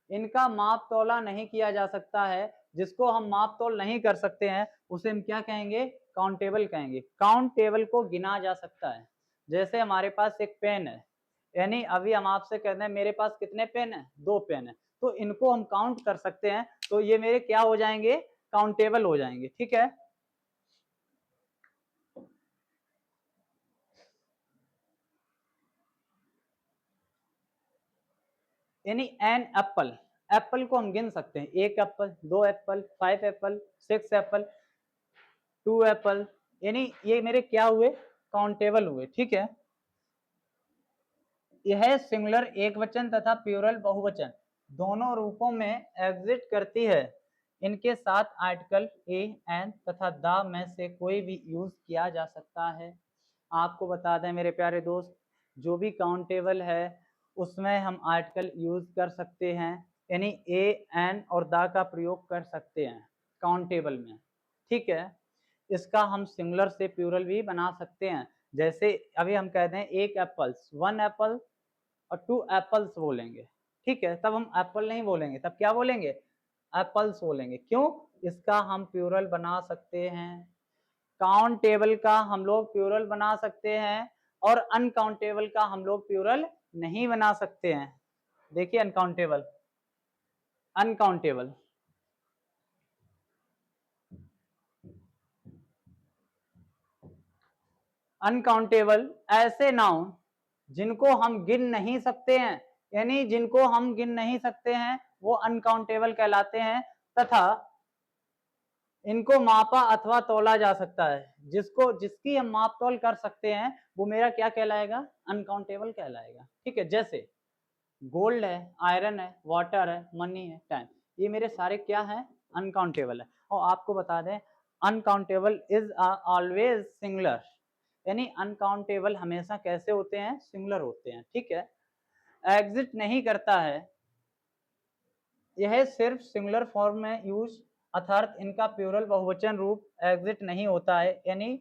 इनका माप तोला नहीं किया जा सकता है, जिसको हम माप तोल नहीं कर सकते हैं, उसे हम क्या कहेंगे? काउंटेबल कहेंगे। काउंटेबल को गिना जा सकता है। जैसे हमारे पास एक पेन है, यानी अभी हम आपसे कहते हैं मेरे पास कितने पेन है? 2 पेन है, तो इनको हम काउंट कर सकते हैं, तो ये मेरे क्या हो जाएंगे? काउंटेबल हो जाएंगे। ठीक है, यानी एन एप्पल, एप्पल को हम गिन सकते हैं, 1 Apple, 2 Apple, 5 Apple, 6 Apple, 2 Apple, यानी ये मेरे क्या हुए? काउंटेबल हुए। ठीक है, यह सिंगुलर एक वचन तथा प्लूरल बहुवचन दोनों रूपों में एग्जिस्ट करती है। इनके साथ आर्टिकल ए, एन तथा द में से कोई भी यूज किया जा सकता है। आपको बता दें मेरे प्यारे दोस्त, जो भी काउंटेबल है उसमें हम आर्टिकल यूज कर सकते हैं, यानी ए, एन और द का प्रयोग कर सकते हैं काउंटेबल में। ठीक है, इसका हम सिंगुलर से प्लूरल भी बना सकते हैं। जैसे अभी हम कहते हैं 1 एप्पल्स, 1 एप्पल और 2 एप्पल्स बोलेंगे। ठीक है, तब हम एप्पल नहीं बोलेंगे, तब क्या बोलेंगे? एप्पल्स बोलेंगे। क्यों? इसका हम प्लूरल बना सकते हैं। काउंटेबल का हम लोग प्लूरल बना सकते हैं और अनकाउंटेबल का हम लोग प्लूरल नहीं बना सकते हैं। देखिए अनकाउंटेबल, अनकाउंटेबल, अनकाउंटेबल ऐसे नाउन जिनको हम गिन नहीं सकते हैं, यानी जिनको हम गिन नहीं सकते हैं वो अनकाउंटेबल कहलाते हैं, तथा इनको मापा अथवा तोला जा सकता है। जिसकी हम माप तोल कर सकते हैं वो मेरा क्या कहलाएगा? अनकाउंटेबल कहलाएगा। ठीक है, जैसे गोल्ड है, आयरन है, वाटर है, मनी है, टाइम, ये मेरे सारे क्या है? अनकाउंटेबल है। और आपको बता दें अनकाउंटेबल इज ऑलवेज सिंगुलर, यानी अनकाउंटेबल हमेशा कैसे होते हैं? सिंगुलर होते हैं। ठीक है, एग्जिट नहीं करता है, यह सिर्फ सिंगुलर फॉर्म में यूज, अर्थात इनका प्लूरल बहुवचन रूप एग्जिट नहीं होता है, यानी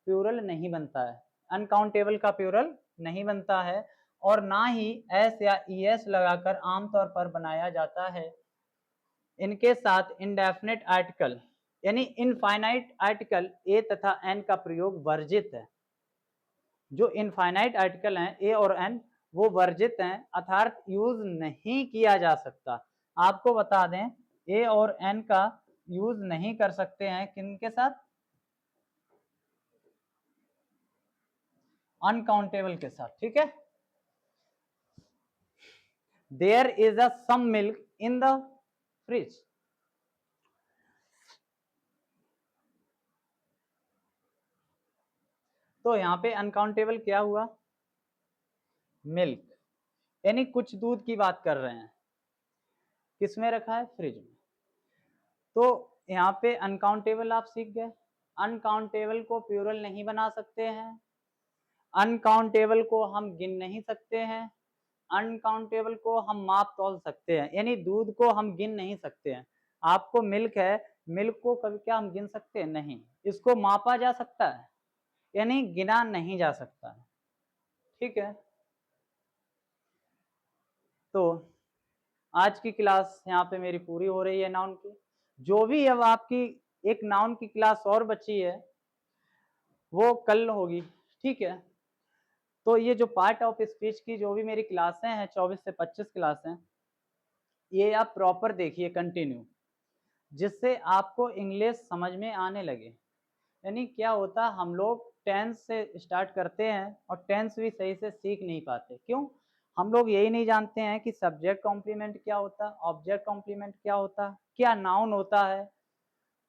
प्लूरल नहीं बनता है। अनकाउंटेबल का प्लूरल नहीं बनता है, और ना ही एस या ईएस लगाकर आमतौर पर बनाया जाता है। इनके साथ इंडेफिनिट आर्टिकल यानी इनफाइनाइट आर्टिकल ए तथा एन का प्रयोग वर्जित है। जो इनफाइनाइट आर्टिकल हैं ए और एन वो वर्जित हैं, अर्थात यूज नहीं किया जा सकता। आपको बता दें ए और एन का यूज नहीं कर सकते हैं किनके साथ? अनकाउंटेबल के साथ। ठीक है, there is a some milk in the fridge, तो यहाँ पे अनकाउंटेबल क्या हुआ? मिल्क, यानी कुछ दूध की बात कर रहे हैं, किसमें रखा है? फ्रिज में। तो यहाँ पे अनकाउंटेबल आप सीख गए। अनकाउंटेबल को प्लूरल नहीं बना सकते हैं, अनकाउंटेबल को हम गिन नहीं सकते हैं, अनकाउंटेबल को हम माप तोल सकते हैं, यानी दूध को हम गिन नहीं सकते हैं। आपको मिल्क है, मिल्क को कभी क्या हम गिन सकते हैं? नहीं। इसको मापा जा सकता है, यानी गिना नहीं जा सकता है। ठीक है, तो आज की क्लास यहाँ पे मेरी पूरी हो रही है नाउन की। जो भी अब आपकी एक नाउन की क्लास और बची है वो कल होगी। ठीक है, तो ये जो पार्ट ऑफ स्पीच की जो भी मेरी क्लासें हैं 24 से 25 क्लासें, ये आप प्रॉपर देखिए कंटिन्यू, जिससे आपको इंग्लिश समझ में आने लगे। यानी क्या होता है, हम लोग टेंस से स्टार्ट करते हैं और टेंस भी सही से सीख नहीं पाते। क्यों? हम लोग यही नहीं जानते हैं कि सब्जेक्ट कॉम्प्लीमेंट क्या होता है, ऑब्जेक्ट कॉम्प्लीमेंट क्या होता है, क्या नाउन होता है,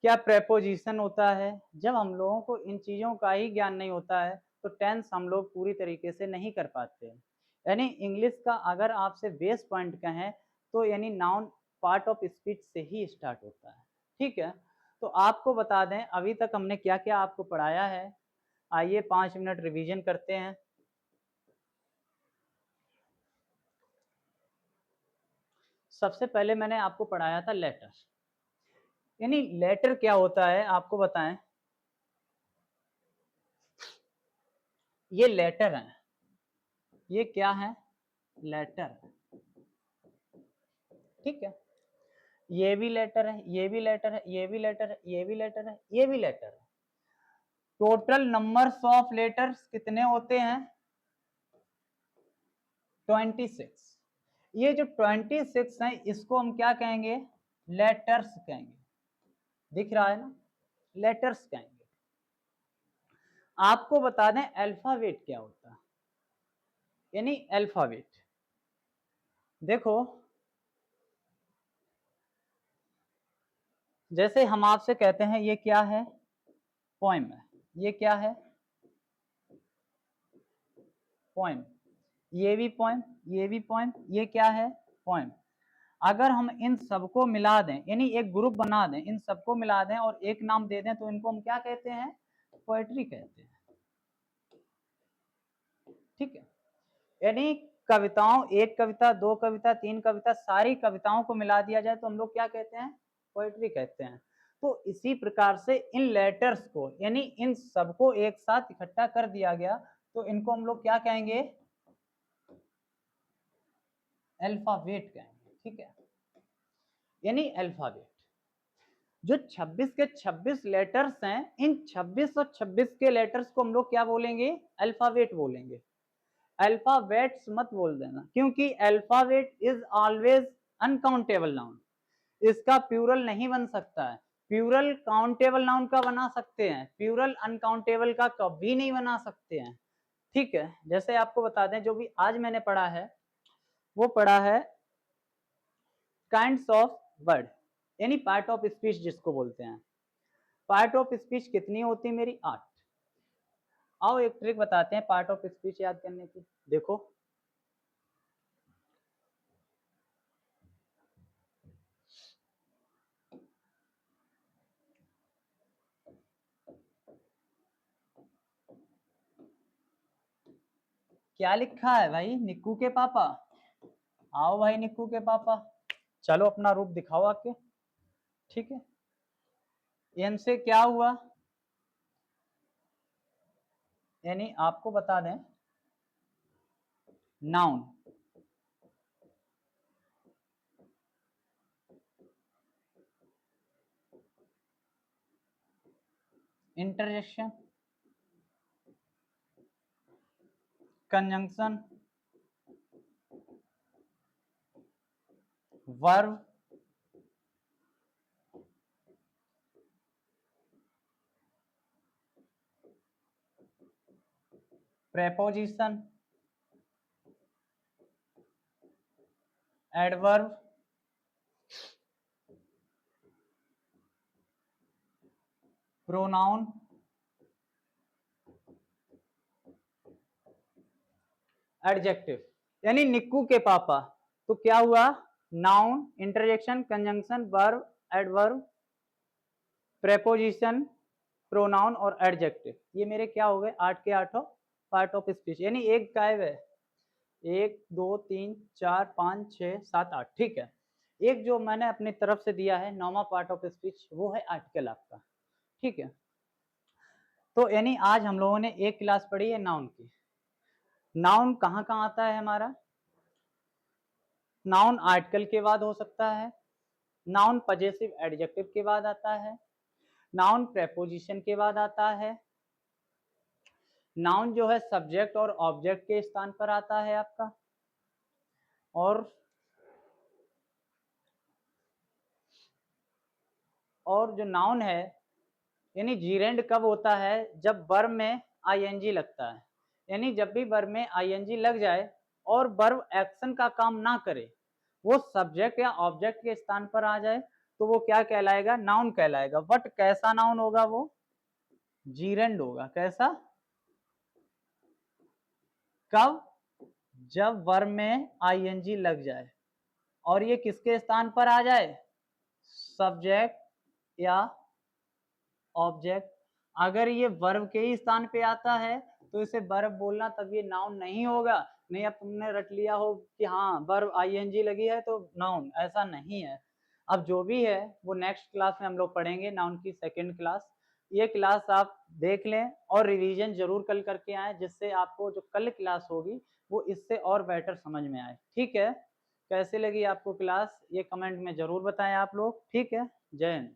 क्या प्रेपोजिशन होता है। जब हम लोगों को इन चीज़ों का ही ज्ञान नहीं होता है तो टेंस हम लोग पूरी तरीके से नहीं कर पाते। यानी इंग्लिश का अगर आपसे बेस पॉइंट कहें तो यानी नाउन पार्ट ऑफ स्पीच से ही स्टार्ट होता है। ठीक है, तो आपको बता दें अभी तक हमने क्या क्या आपको पढ़ाया है। आइए 5 मिनट रिवीजन करते हैं। सबसे पहले मैंने आपको पढ़ाया था लेटर। यानी लेटर क्या होता है आपको बताएं। ये लेटर है, ये क्या है? लेटर। ठीक है, ये भी लेटर है, ये भी लेटर है, ये भी लेटर है, ये भी लेटर है, ये भी लेटर है। टोटल नंबर्स ऑफ लेटर्स कितने होते हैं? 26। ये जो 26 है इसको हम क्या कहेंगे? लेटर्स कहेंगे। दिख रहा है ना? लेटर्स कहेंगे। आपको बता दें अल्फाबेट क्या होता है। यानी अल्फाबेट देखो, जैसे हम आपसे कहते हैं ये क्या है? पोएम है। ये क्या है? पोएम। ये भी पोएम, ये भी पोएम, ये क्या है? पोएम। अगर हम इन सबको मिला दें, यानी एक ग्रुप बना दें, इन सबको मिला दें और एक नाम दे दें तो इनको हम क्या कहते हैं? पोएट्री कहते हैं। ठीक है, यानी कविताओं, एक कविता, दो कविता, तीन कविता, सारी कविताओं को मिला दिया जाए तो हम लोग क्या कहते हैं? पोएट्री कहते हैं। तो इसी प्रकार से इन लेटर्स को, यानी इन सबको एक साथ इकट्ठा कर दिया गया तो इनको हम लोग क्या कहेंगे? अल्फाबेट कहेंगे। ठीक है, यानी अल्फाबेट जो 26 के 26 लेटर्स हैं, इन 26 और 26 के लेटर्स को हम लोग क्या बोलेंगे? अल्फाबेट बोलेंगे। अल्फाबेट्स मत बोल देना, क्योंकि alphabet is always uncountable noun. इसका प्यूरल नहीं बन सकता है। प्यूरल काउंटेबल नाउन का बना सकते हैं, प्यूरल अनकाउंटेबल का कभी नहीं बना सकते हैं। ठीक है, जैसे आपको बता दें जो भी आज मैंने पढ़ा है वो पढ़ा है काइंड्स ऑफ वर्ड, यानी पार्ट ऑफ स्पीच जिसको बोलते हैं। पार्ट ऑफ स्पीच कितनी होती है मेरी? 8। आओ एक ट्रिक बताते हैं पार्ट ऑफ स्पीच याद करने की। देखो, क्या लिखा है भाई? निक्कू के पापा। आओ भाई निक्कू के पापा, चलो अपना रूप दिखाओ आके। ठीक है, इनसे क्या हुआ? यानी आपको बता दें noun, interjection, conjunction, verb, preposition, adverb, pronoun, adjective. यानी निक्कू के पापा, तो क्या हुआ? Noun, interjection, conjunction, verb, adverb, preposition, pronoun और एडजेक्टिव। ये मेरे क्या हो गए? 8 के 8 पार्ट ऑफ स्पीच। यानी एक गायब है, 1 2 3 4 5 6 7 8 ठीक है। एक जो मैंने अपनी तरफ से दिया है नौवां पार्ट ऑफ स्पीच वो है आर्टिकल आपका, ठीक है। तो यानी आज हम लोगों ने एक क्लास पढ़ी है नाउन की। नाउन कहाँ-कहाँ आता है हमारा? नाउन आर्टिकल के बाद हो सकता है, नाउन पजेसिव एडजेक्टिव के बाद आता है, नाउन प्रेपोजिशन के बाद आता है, नाउन जो है सब्जेक्ट और ऑब्जेक्ट के स्थान पर आता है आपका, और जो नाउन है यानी जीरेंड कब होता है? जब वर्ब में आईएनजी लगता है। यानी जब भी वर्ब में आईएनजी लग जाए और वर्ब एक्शन का काम ना करे, वो सब्जेक्ट या ऑब्जेक्ट के स्थान पर आ जाए, तो वो क्या कहलाएगा? नाउन कहलाएगा। बट कैसा नाउन होगा वो? जीरेंड होगा। कैसा? कब? जब वर्ब में आईएनजी लग जाए और ये किसके स्थान पर आ जाए? सब्जेक्ट या ऑब्जेक्ट। अगर ये वर्ब के ही स्थान पे आता है तो इसे वर्ब बोलना, तब ये नाउन नहीं होगा। नहीं अब तुमने रट लिया हो कि हाँ वर्ब आईएनजी लगी है तो नाउन, ऐसा नहीं है। अब जो भी है वो नेक्स्ट क्लास में हम लोग पढ़ेंगे, नाउन की सेकंड क्लास। ये क्लास आप देख लें और रिवीजन जरूर कल करके आए, जिससे आपको जो कल क्लास होगी वो इससे और बेटर समझ में आए। ठीक है, कैसे लगी आपको क्लास ये कमेंट में जरूर बताएं आप लोग। ठीक है, जय हिंद।